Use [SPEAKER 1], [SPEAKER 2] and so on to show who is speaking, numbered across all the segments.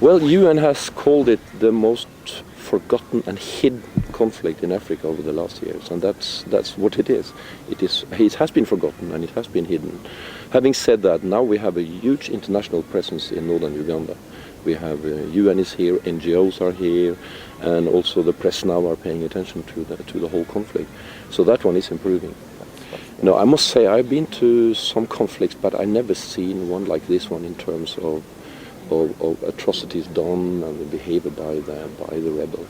[SPEAKER 1] Well, UN has called it the most forgotten and hidden conflict in Africa over the last years, and that's what it is. It has been forgotten and it has been hidden. Having said that, now we have a huge international presence in northern Uganda. We have UN is here, NGOs are here, and also the press now are paying attention to the whole conflict. So that one is improving. No, I must say I've been to some conflicts, but I never seen one like this one in terms of atrocities done and the behavior by the rebel.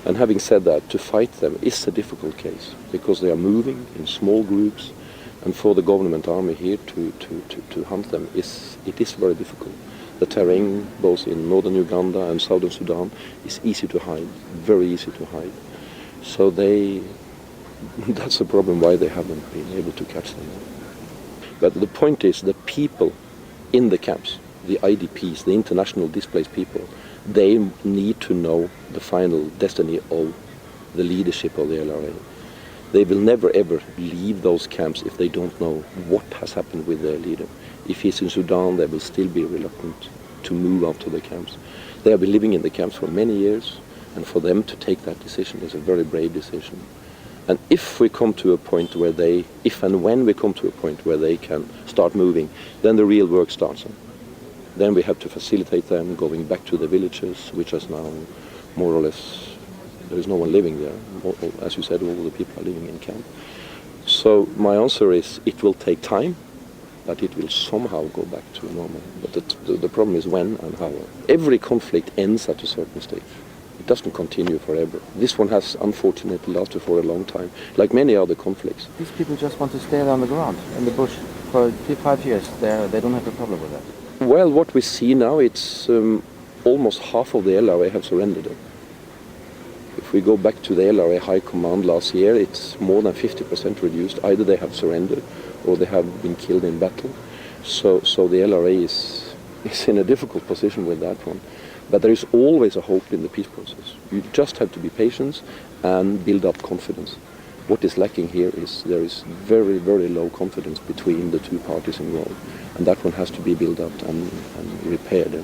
[SPEAKER 1] And having said that, to fight them is a difficult case because they are moving in small groups, and for the government army here to hunt them it is very difficult. The terrain, both in northern Uganda and southern Sudan, is easy to hide, very easy to hide. So that's the problem why they haven't been able to catch them. But the point is the people in the camps, the IDPs, the international displaced people, they need to know the final destiny of the leadership of the LRA. They will never ever leave those camps if they don't know what has happened with their leader. If he's in Sudan, they will still be reluctant to move out to the camps. They have been living in the camps for many years, and for them to take that decision is a very brave decision. And if we come to a point where if and when we come to a point where they can start moving, then the real work starts. Then we have to facilitate them going back to the villages, which is now more or less, there is no one living there. As you said, all the people are living in camp. So my answer is it will take time, but it will somehow go back to normal. But the problem is when and how. Every conflict ends at a certain stage. It doesn't continue forever. This one has unfortunately lasted for a long time, like many other conflicts.
[SPEAKER 2] These people just want to stay on the ground, in the bush, for 5 years. They don't have a problem with that.
[SPEAKER 1] Well, what we see now, it's almost half of the LRA have surrendered. If we go back to the LRA High Command last year, it's more than 50% reduced. Either they have surrendered or they have been killed in battle. So the LRA is in a difficult position with that one. But there is always a hope in the peace process. You just have to be patient and build up confidence. What is lacking here is there is very, very low confidence between the two parties involved. And that one has to be built up and repaired.